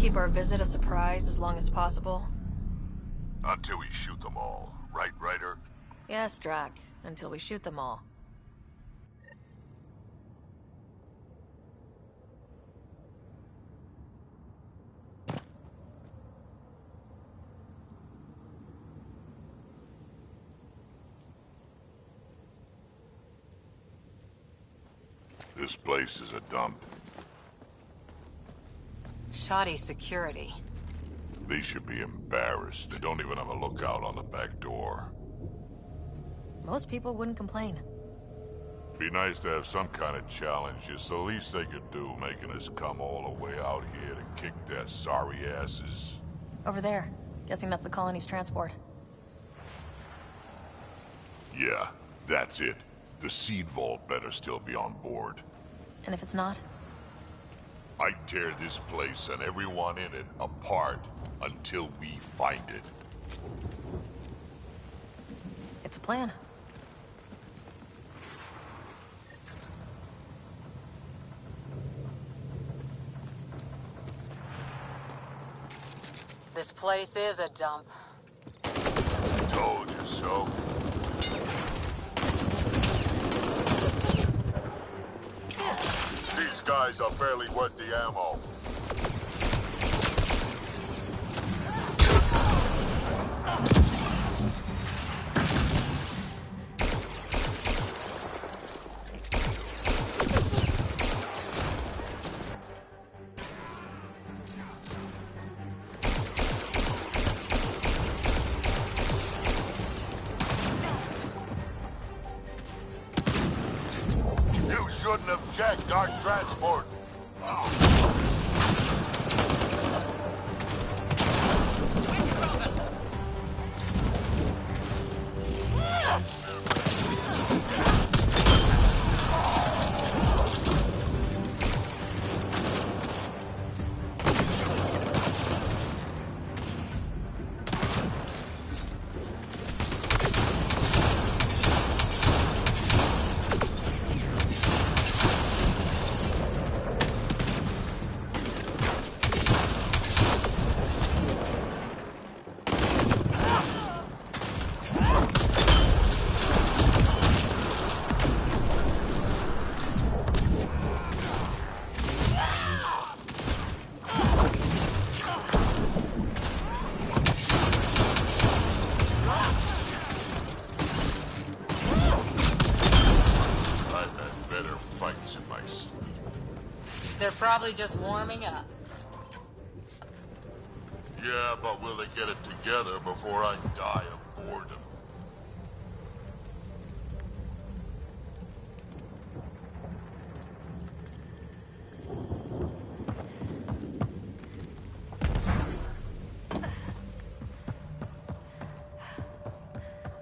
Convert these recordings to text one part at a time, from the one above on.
keep our visit a surprise as long as possible? Until we shoot them all. Right, Ryder? Yes, Drack. Until we shoot them all. This place is a dump. Shoddy security. They should be embarrassed. They don't even have a lookout on the back door. Most people wouldn't complain. Be nice to have some kind of challenge. It's the least they could do, making us come all the way out here to kick their sorry asses. Over there. Guessing that's the colony's transport. Yeah, that's it. The seed vault better still be on board. And if it's not? I tear this place and everyone in it apart until we find it. It's a plan. This place is a dump. Told you so. These guys are barely worth the ammo. You shouldn't have checked our transport. They're probably just warming up. Yeah, but will they get it together before I die of boredom?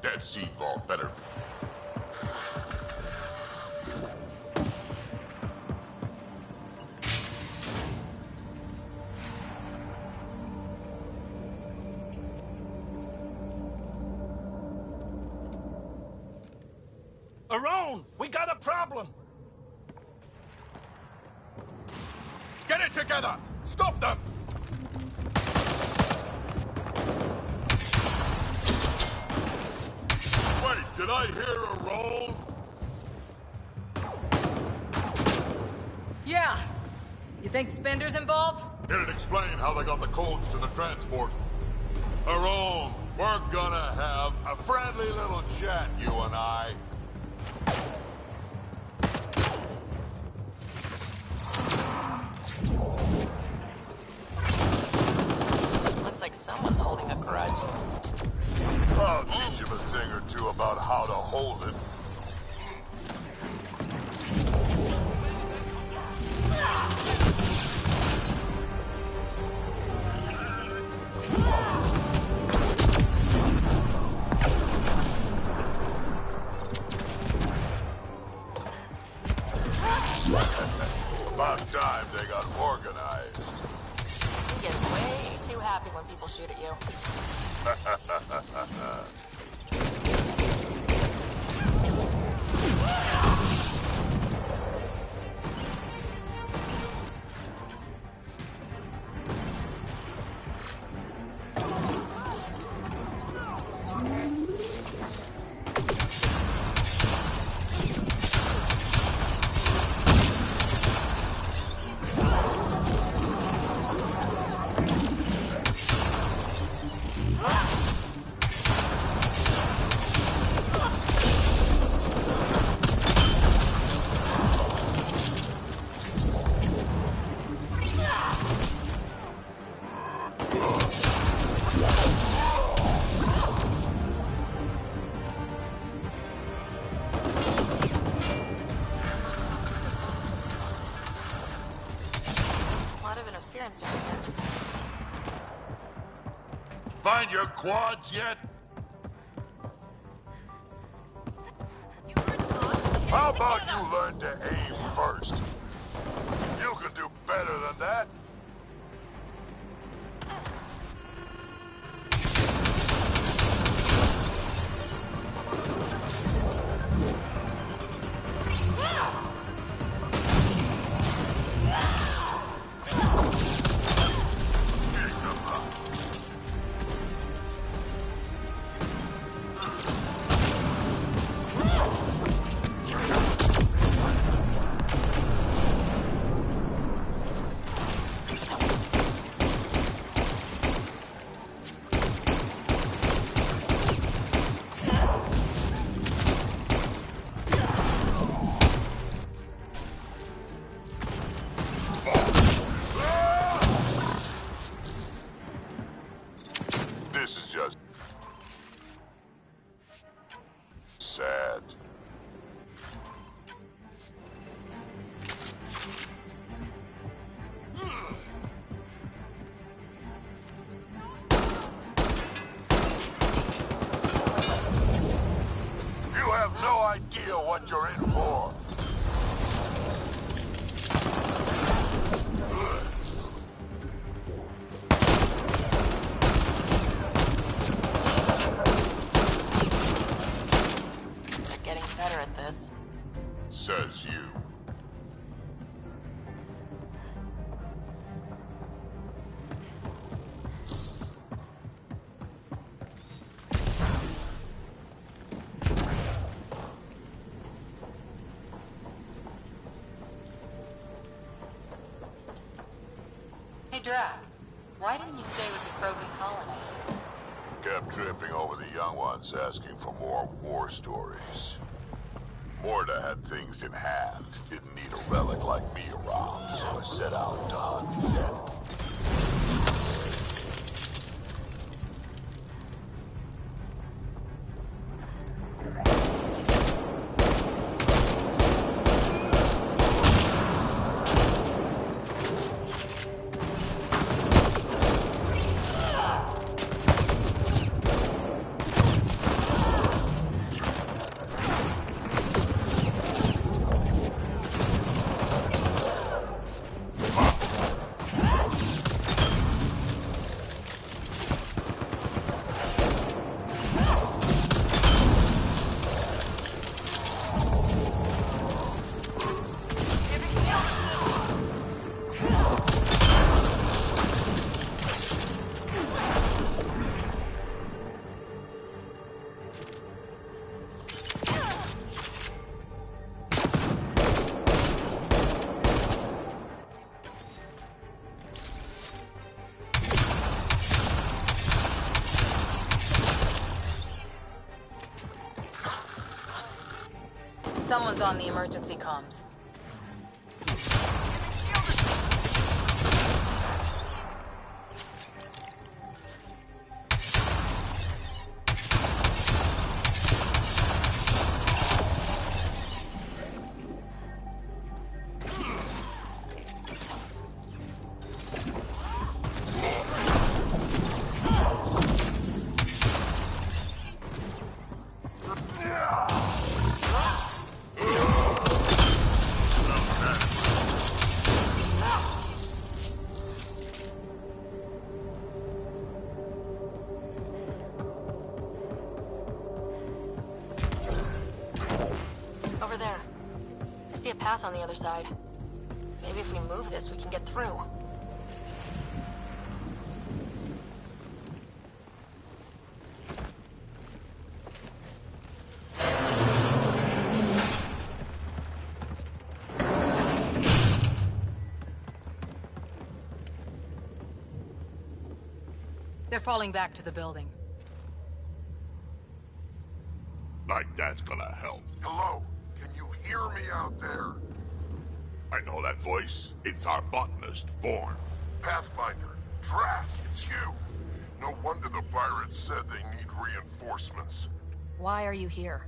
That seed vault better. Around! We got a problem! Get it together! Stop them! Wait, did I hear a roll? Yeah. You think Spender's involved? It'd explain how they got the codes to the transport. Aaron, we're gonna have a friendly little chat, you and I. Looks like someone's holding a grudge. I'll teach him a thing or two about how to hold it. About time they got organized. You get way too happy when people shoot at you. interference down here. Find your quads yet? You heard those? How about you learn to aim first? You could do better than that. This is just sad. You have no idea what you're in for. Getting better at this. Says you. Hey, Drack. Why didn't you stay with the Krogan colony? Kept tripping over the young ones asking for more war stories. Morta had things in hand, didn't need a relic like me around, so I set out to hunt them. Someone's on the emergency comms. Over there. I see a path on the other side. Maybe if we move this, we can get through. They're falling back to the building. Like that's gonna help. Hello? Can you hear me out there? I know that voice. It's our botanist, Vorn. Pathfinder, Drack, it's you. No wonder the pirates said they need reinforcements. Why are you here?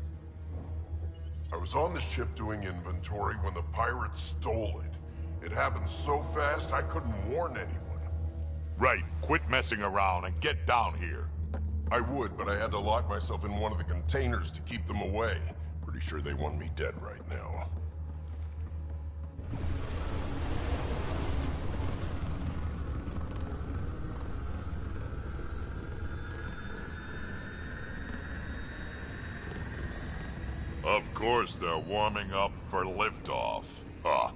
I was on the ship doing inventory when the pirates stole it. It happened so fast I couldn't warn anyone. Right, quit messing around and get down here. I would, but I had to lock myself in one of the containers to keep them away. Pretty sure they want me dead right now. Of course they're warming up for liftoff. Huh.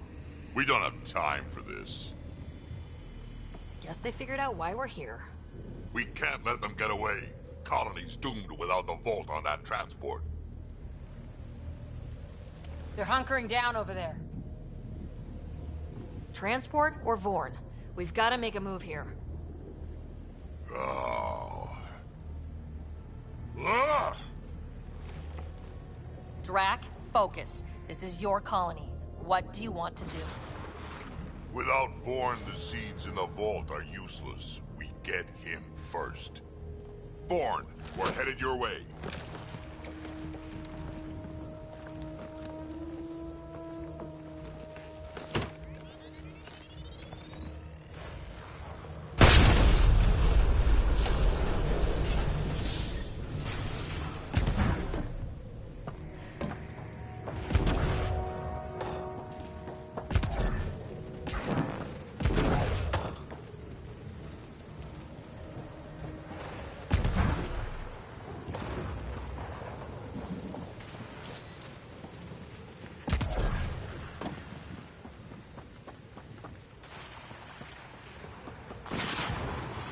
We don't have time for this. Guess they figured out why we're here. We can't let them get away. Colony's doomed without the vault on that transport. They're hunkering down over there. Transport or Vorn? We've got to make a move here. Oh. Ah! Drack, focus. This is your colony. What do you want to do? Without Vorn, the seeds in the vault are useless. We get him first. Vorn, we're headed your way.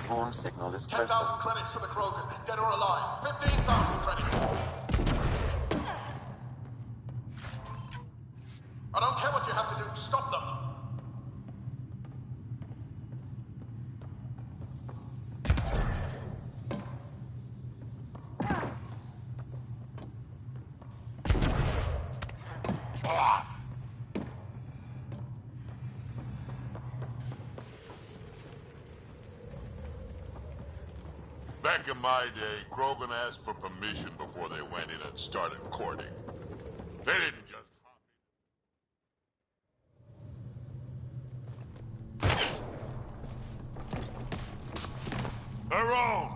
Vorn signal is 10,000 present. credits for the Krogan, dead or alive. 15,000 credits. I don't care what you have to do, stop them. Back in my day, Krogan asked for permission before they went in and started courting. They didn't just hop in. Harone!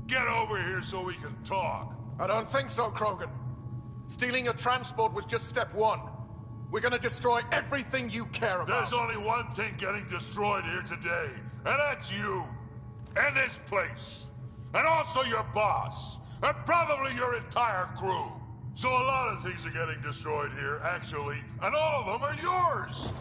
Get over here so we can talk. I don't think so, Krogan. Stealing a transport was just step one. We're gonna destroy everything you care about. There's only one thing getting destroyed here today, and that's you. And this place. And also your boss. And probably your entire crew. So a lot of things are getting destroyed here, actually, and all of them are yours!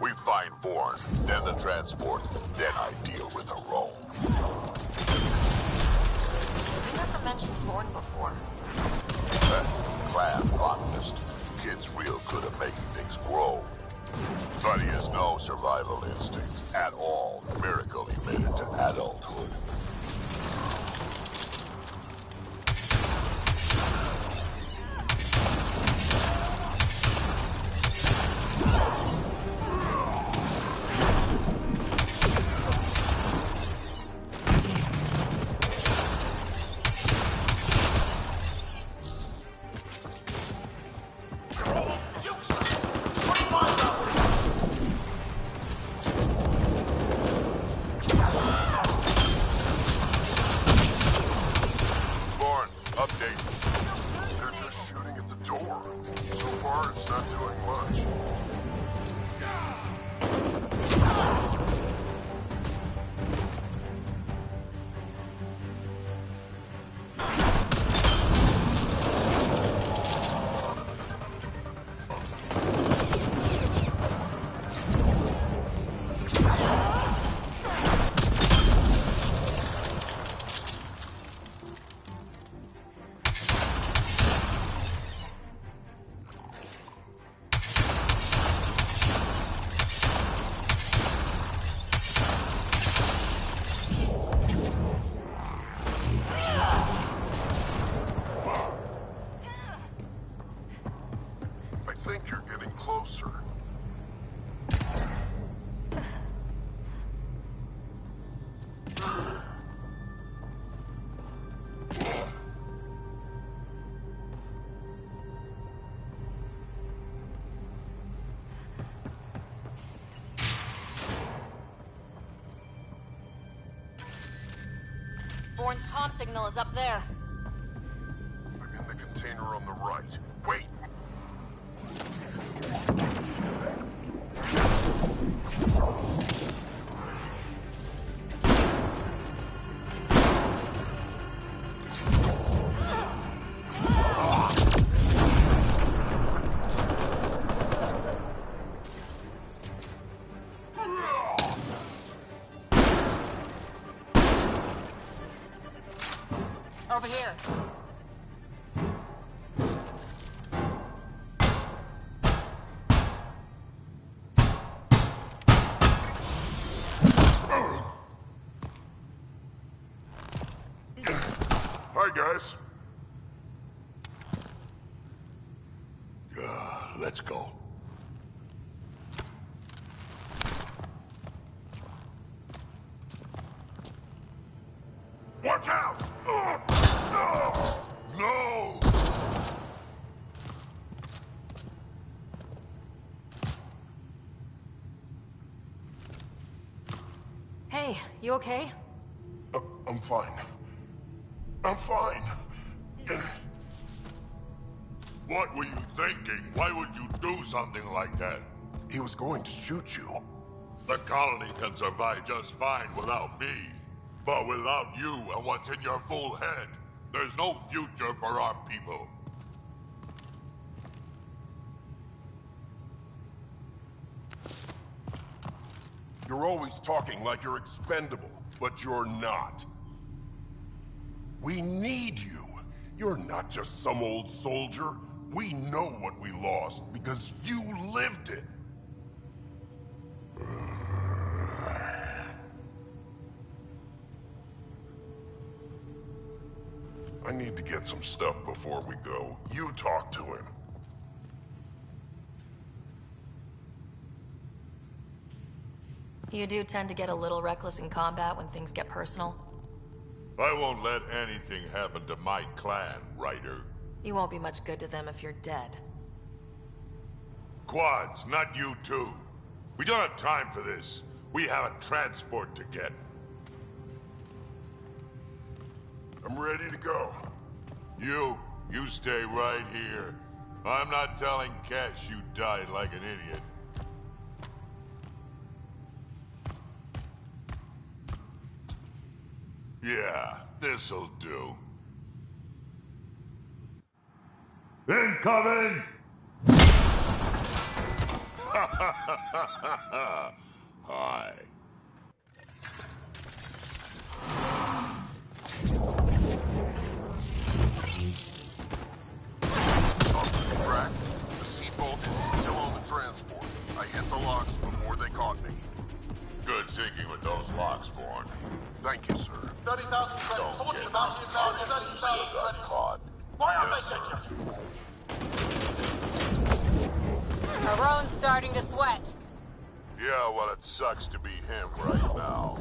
We find Vorn, then the transport, then I deal with the Rome. We never mentioned Vorn before. Clan botanist. Kid's real good at making things grow. But he has no survival instincts at all. Miracle he made it to adulthood. signal is up there. I'm in the container on the right. Wait! Over here. Hi, guys. Let's go. Watch out! No! Hey, you okay? I'm fine. I'm fine. What were you thinking? Why would you do something like that? He was going to shoot you. The colony can survive just fine without me. But without you and what's in your full head, there's no future for our people. You're always talking like you're expendable, but you're not. We need you. You're not just some old soldier. We know what we lost because you lived it. I need to get some stuff before we go. You talk to him. You do tend to get a little reckless in combat when things get personal. I won't let anything happen to my clan, Ryder. You won't be much good to them if you're dead. Quads, not you too. We don't have time for this. We have a transport to get. I'm ready to go. You stay right here. I'm not telling Cash you died like an idiot. Yeah, this'll do. Incoming! Hi. Drack, the seatbolt is still on the transport. I hit the locks before they caught me. Good thinking with those locks, Born. Thank you, sir. 30,000 credits. How much the bounty is now? 30,000 Got credits. caught. Why aren't Yes, they sir. dead yet? Maroon's starting to sweat. Yeah, well, it sucks to be him right now.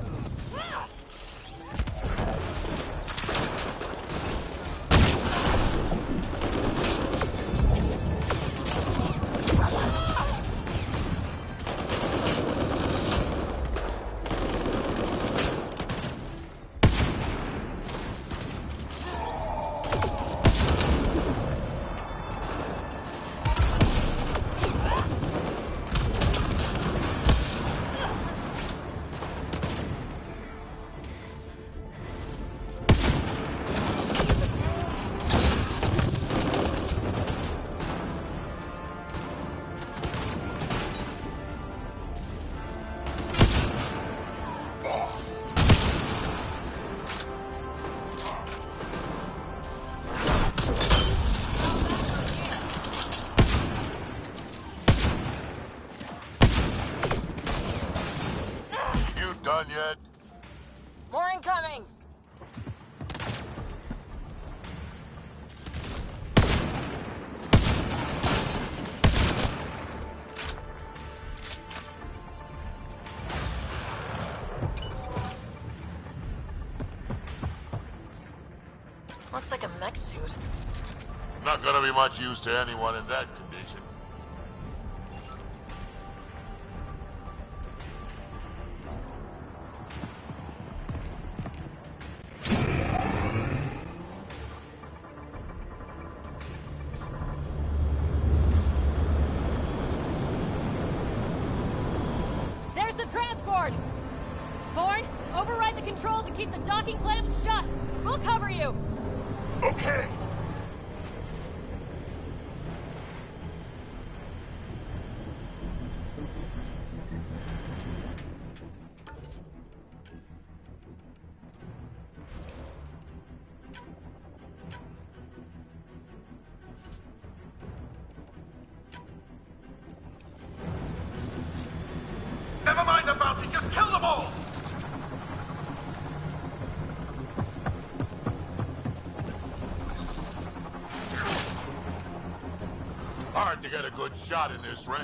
Done yet? More incoming! Looks like a mech suit. Not gonna be much use to anyone in that condition. the controls and keep the docking clamps shut. We'll cover you. Okay. Never mind the bounty, just kill them all! Hard to get a good shot in this rain.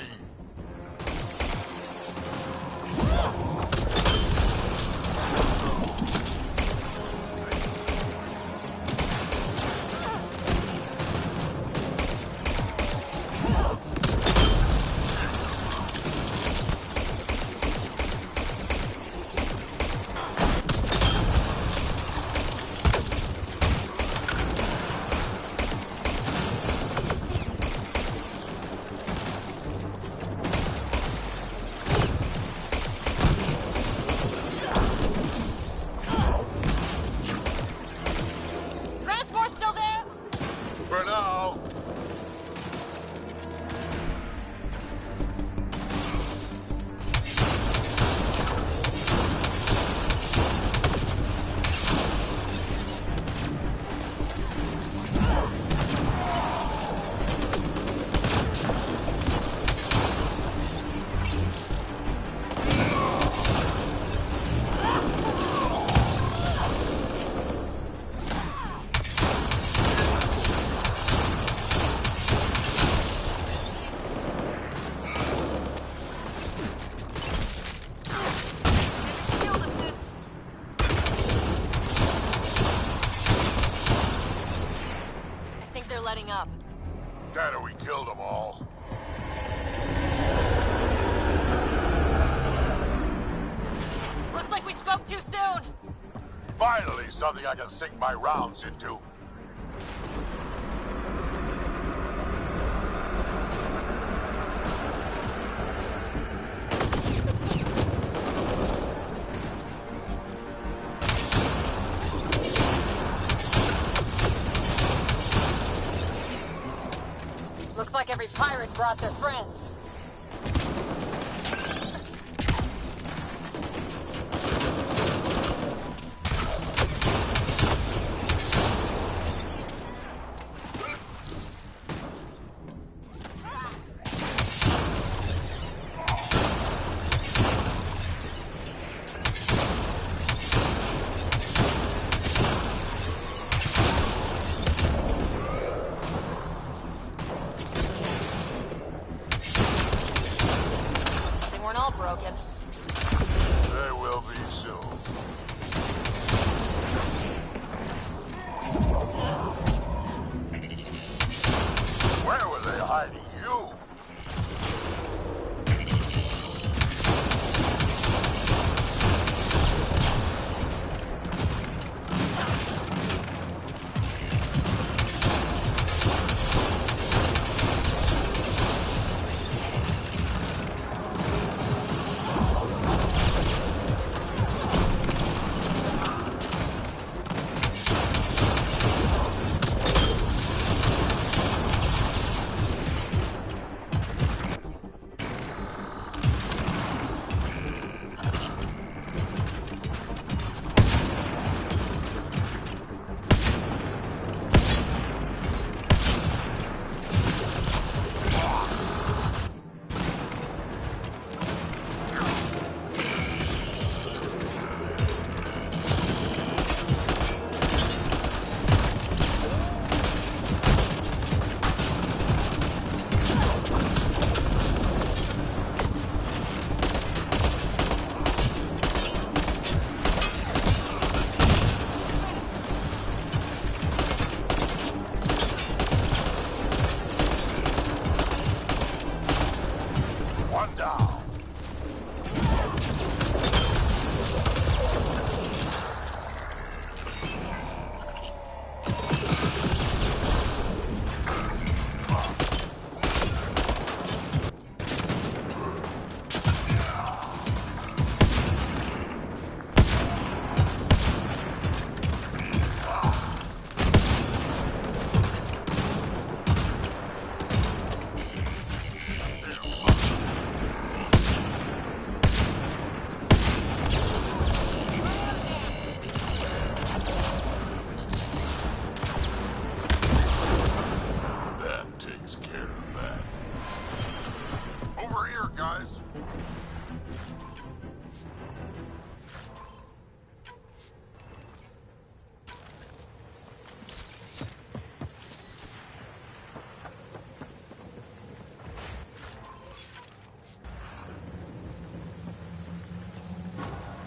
Transport still there? For now. Shield assist. I think they're letting up. Tanner, we killed them all. Looks like we spoke too soon. Finally, something I can sink my rounds into. Looks like every pirate brought their friends. They weren't all broken. They will be soon. Where were they hiding you? takes care of that. Over here, guys.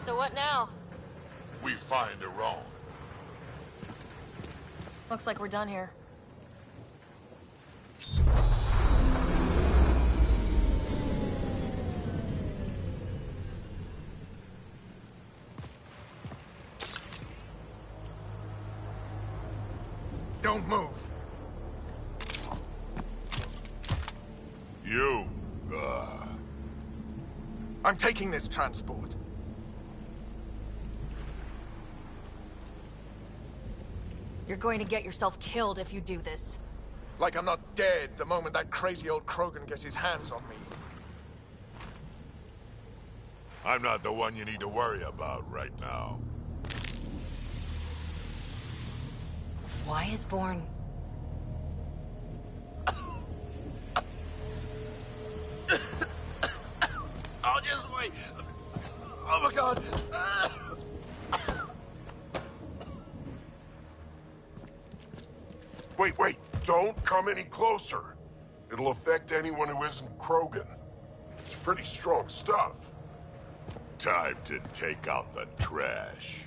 So what now? We find her own. Looks like we're done here. Don't move. You, I'm taking this transport. You're going to get yourself killed if you do this. Like I'm not dead the moment that crazy old Krogan gets his hands on me. I'm not the one you need to worry about right now. Why is Vorn... I'll just wait. Oh my god. Wait. Don't come any closer. It'll affect anyone who isn't Krogan. It's pretty strong stuff. Time to take out the trash.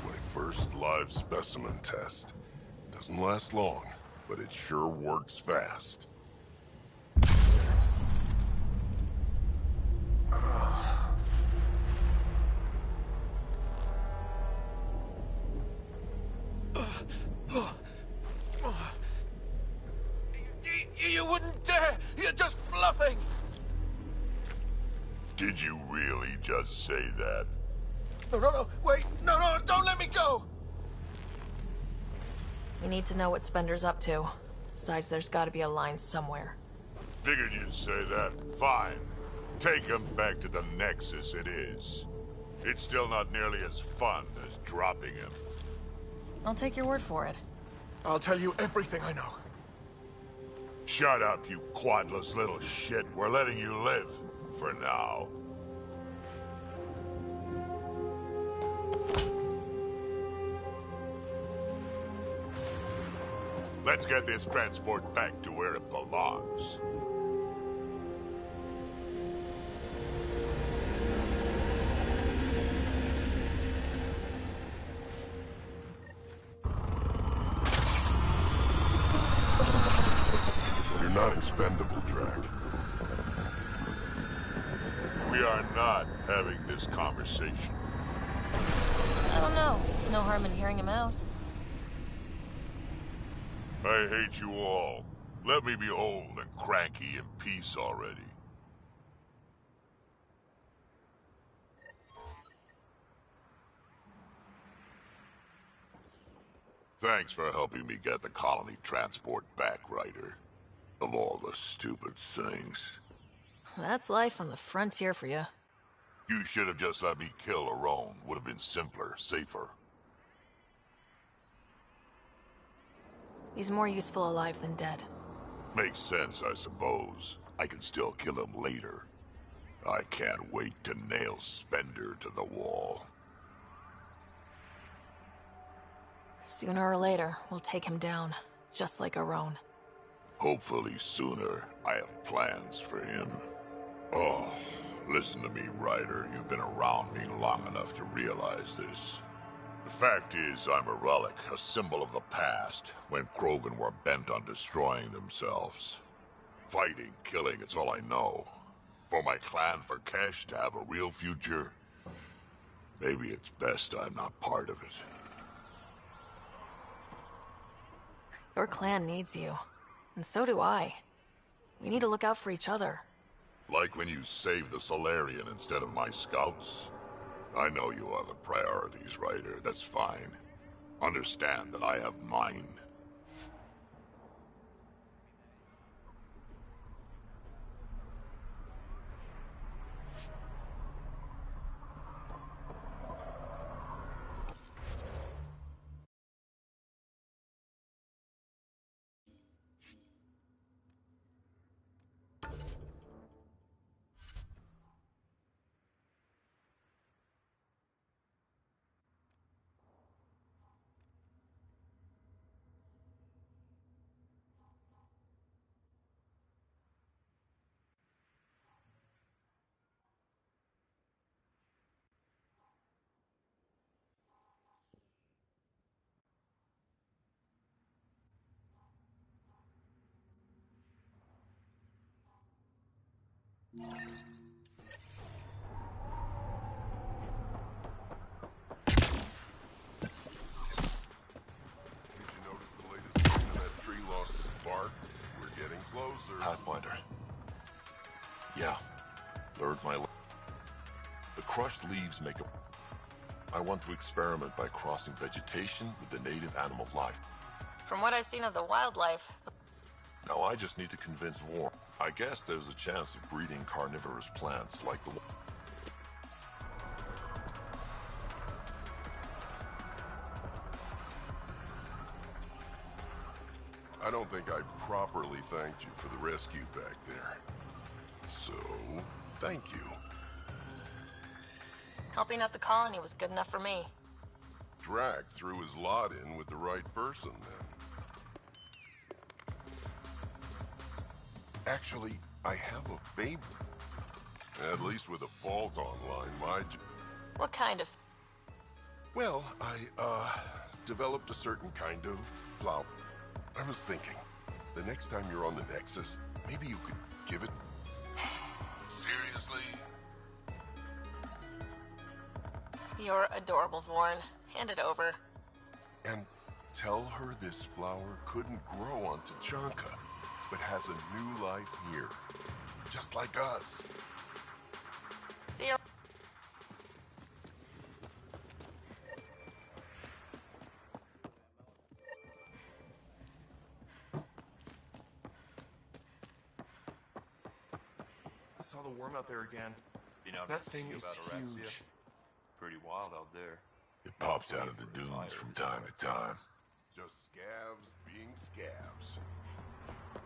My first live specimen test. Doesn't last long, but it sure works fast. You wouldn't dare! You're just bluffing! Did you really just say that? No, wait! No, don't let me go! We need to know what Spender's up to. Besides, there's gotta be a line somewhere. Figured you'd say that. Fine. Take him back to the Nexus it is. It's still not nearly as fun as dropping him. I'll take your word for it. I'll tell you everything I know. Shut up, you quadless little shit. We're letting you live. For now. Let's get this transport back to where it belongs. You're not expendable, Drack. We are not having this conversation. I don't know. No harm in hearing him out. I hate you all. Let me be old and cranky in peace already. Thanks for helping me get the colony transport back, Ryder. Of all the stupid things. That's life on the frontier for you. You should have just let me kill Aron. Would have been simpler, safer. He's more useful alive than dead. Makes sense, I suppose. I can still kill him later. I can't wait to nail Spender to the wall. Sooner or later, we'll take him down. Just like Aron. Hopefully sooner. I have plans for him. Oh, listen to me, Ryder. You've been around me long enough to realize this. The fact is, I'm a relic, a symbol of the past, when Krogan were bent on destroying themselves. Fighting, killing, it's all I know. For my clan, for Kesh to have a real future, maybe it's best I'm not part of it. Your clan needs you. And so do I. We need to look out for each other. Like when you saved the Solarian instead of my scouts? I know you are the priorities, Ryder. That's fine. Understand that I have mine. crushed leaves make a... I want to experiment by crossing vegetation with the native animal life. From what I've seen of the wildlife, Now I just need to convince Vorn. I guess there's a chance of breeding carnivorous plants like the... I don't think I properly thanked you for the rescue back there. So, thank you. helping out the colony was good enough for me. Drack threw his lot in with the right person, then. Actually, I have a favor. At least with a vault online, mind you. What kind of... Well, I, developed a certain kind of flower. I was thinking, the next time you're on the Nexus, maybe you could give it... Seriously? You're adorable, Vorn. Hand it over. And tell her this flower couldn't grow on Tachanka, but has a new life here. Just like us. See you. I saw the worm out there again. You know, That thing is anorexia? huge. Pretty wild out there. It pops out of the dunes from time to time. Just scavs being scavs.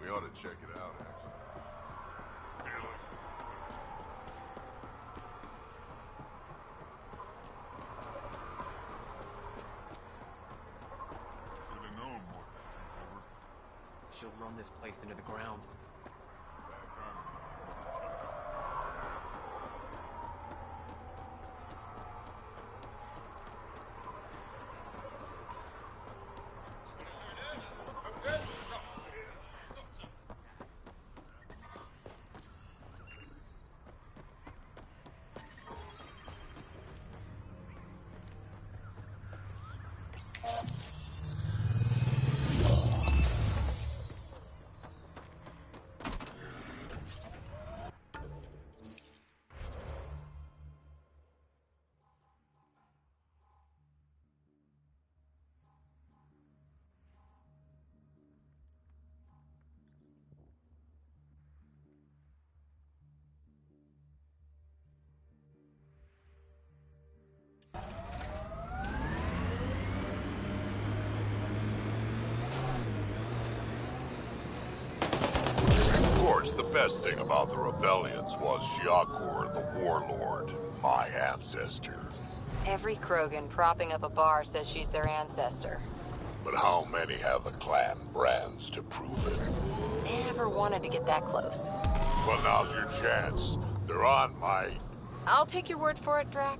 We ought to check it out, actually. Really? Should have known more than ever. She'll run this place into the ground. Of course, the best thing about the rebellions was Yakur, the warlord, my ancestor. Every Krogan propping up a bar says she's their ancestor. But how many have the clan brands to prove it? Never wanted to get that close. Well, now's your chance. They're on my... I'll take your word for it, Drack.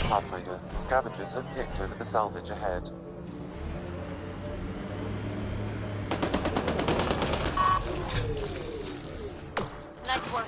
Pathfinder, scavengers have picked over the salvage ahead. Nice work.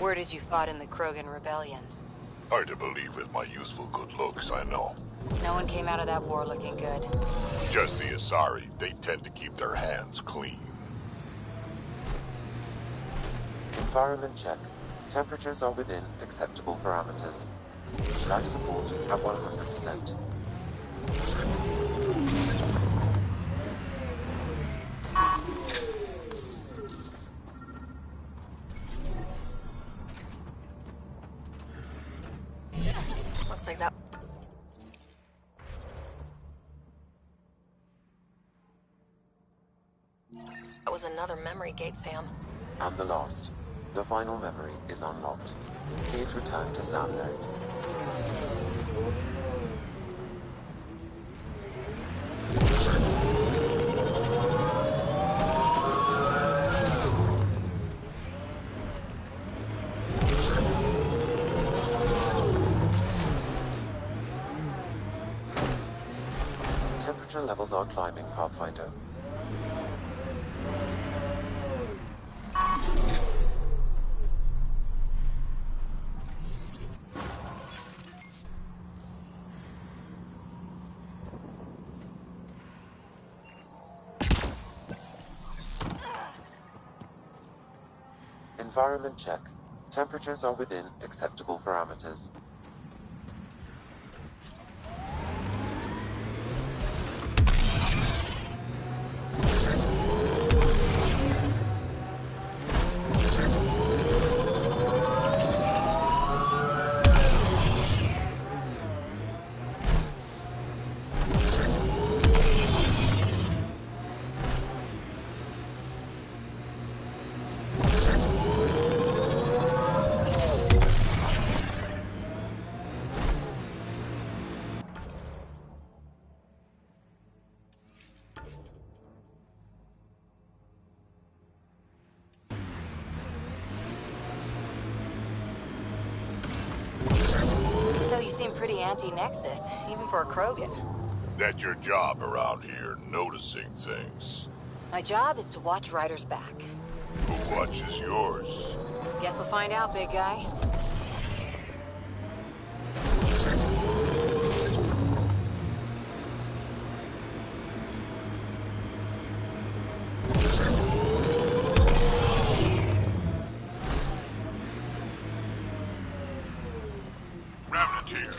Word is you fought in the Krogan rebellions. Hard to believe with my youthful good looks, I know. No one came out of that war looking good. Just the Asari, they tend to keep their hands clean. Environment check. Temperatures are within acceptable parameters. Life support at 100%. Looks like that. That was another memory gate, Sam. And the last. The final memory is unlocked. Please return to Sound Node. Temperature levels are climbing, Pathfinder. Environment check. Temperatures are within acceptable parameters. So you seem pretty anti-Nexus, even for a Krogan. That's your job around here, noticing things. My job is to watch Ryder's back. Who watches yours? Guess we'll find out, big guy. Remnant here.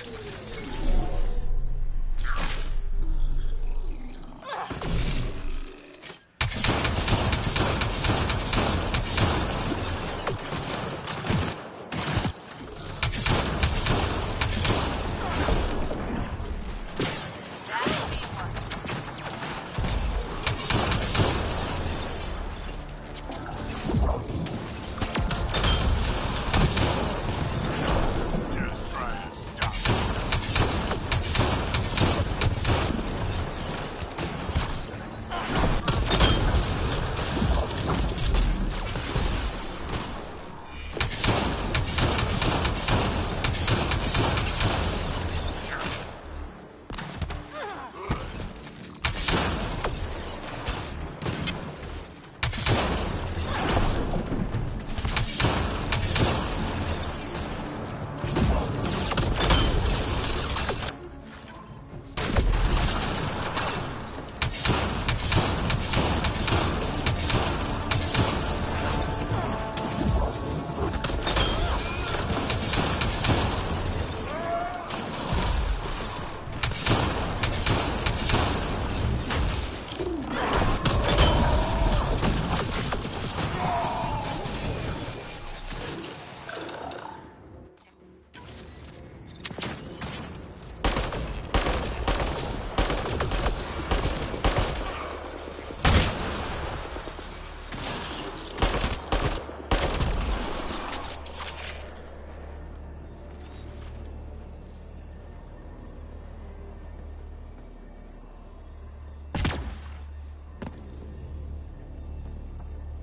Just try to stop.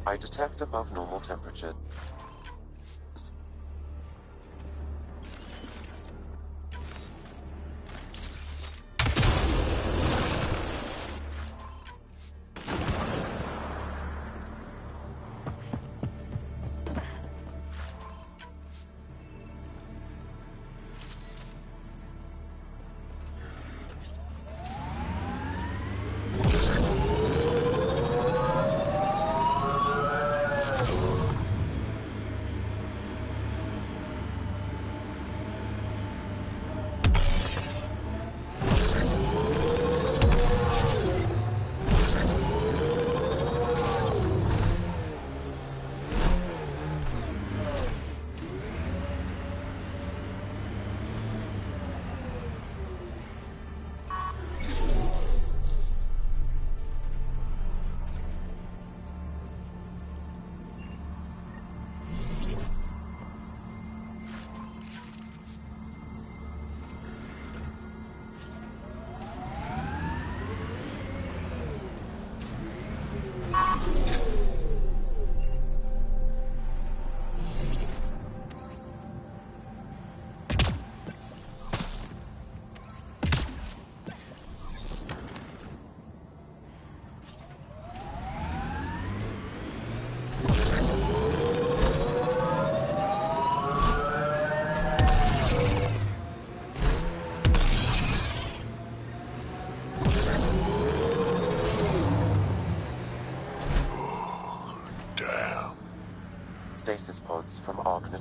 I detect above normal temperature.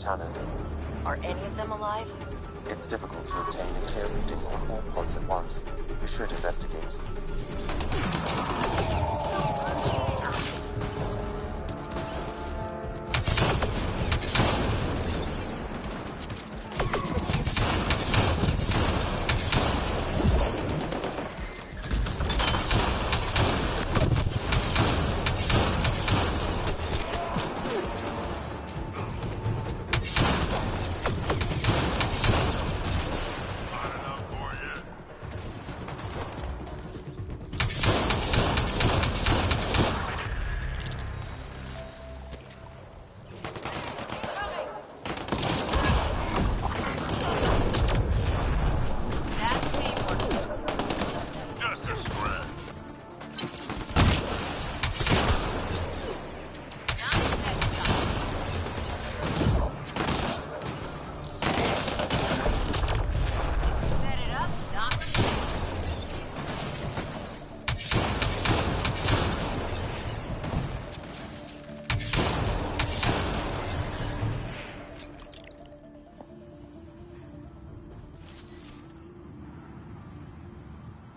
Arcanatanus. Are any of them alive? It's difficult to obtain a clear reading on all pods at once. We should investigate.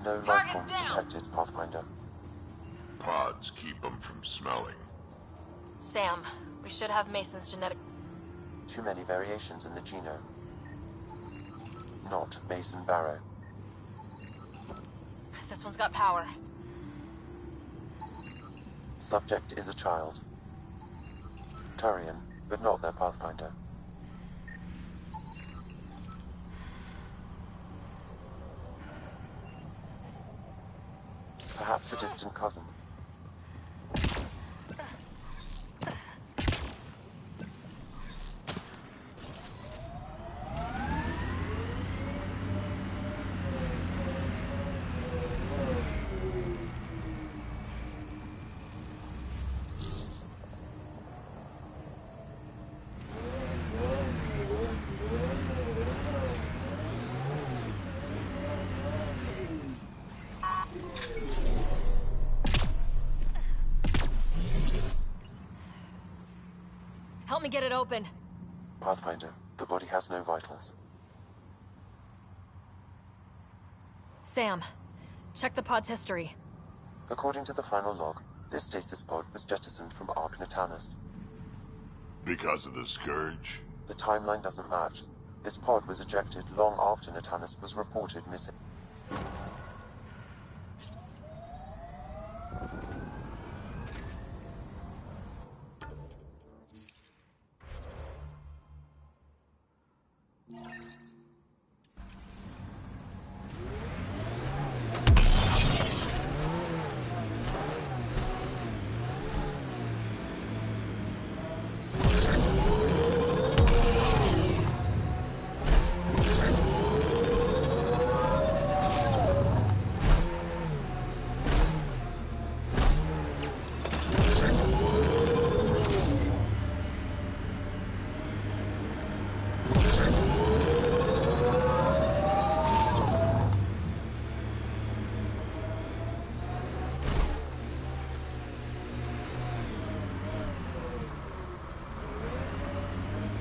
No life forms detected, Pathfinder. Pods keep them from smelling. Sam, we should have Mason's genetic... Too many variations in the genome. Not Mason Barrow. This one's got power. Subject is a child. Turian, but not their Pathfinder. Perhaps a distant cousin. Help me get it open. Pathfinder, the body has no vitals. Sam, check the pod's history. According to the final log, this stasis pod was jettisoned from Arcanatanus. Because of the Scourge? The timeline doesn't match. This pod was ejected long after Natanus was reported missing.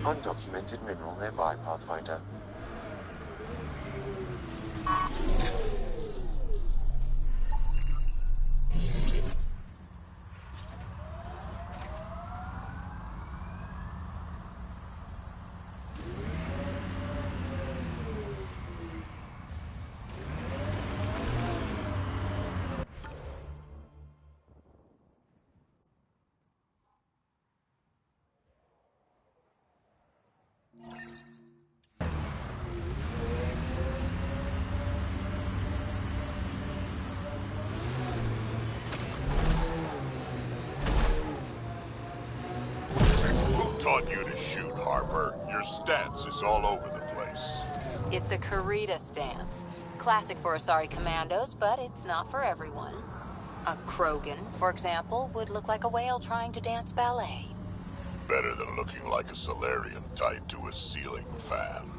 Undocumented mineral nearby, Pathfinder. Taught you to shoot, Harper. Your stance is all over the place. It's a Karita stance. Classic for Asari commandos, but it's not for everyone. A Krogan, for example, would look like a whale trying to dance ballet. Better than looking like a Solarian tied to a ceiling fan.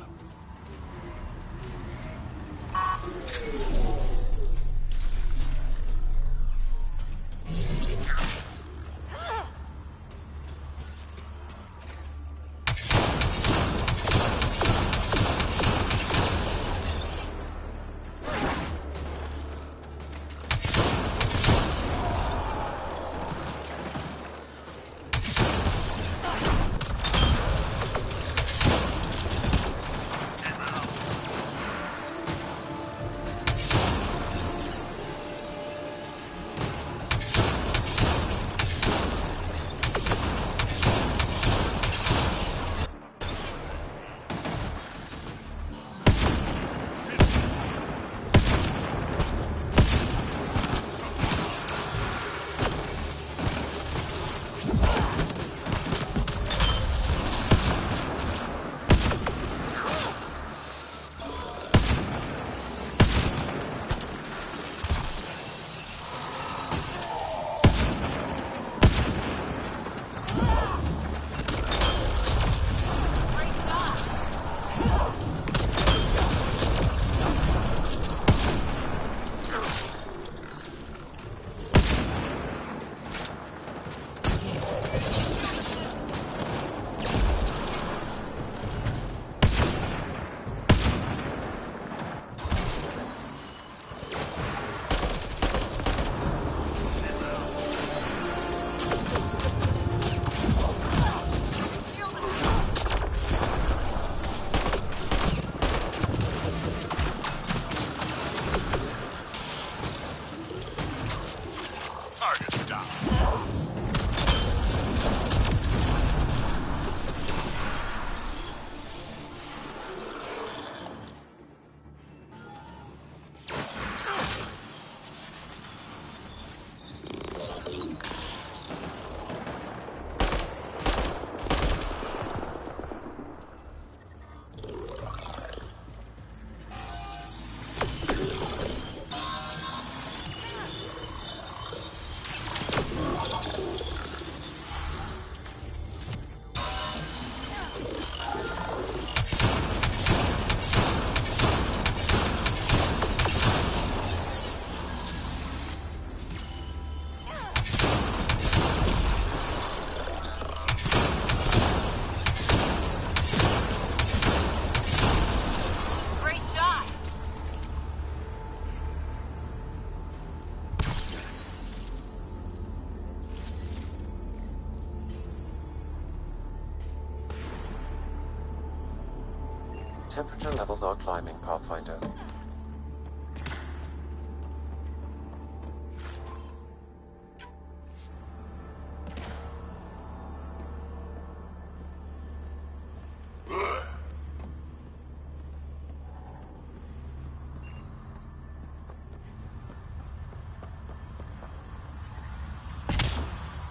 Temperature levels are climbing, Pathfinder.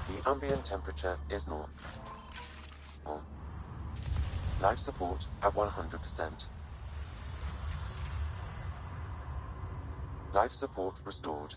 The ambient temperature is normal. Life support at 100%. Life support restored.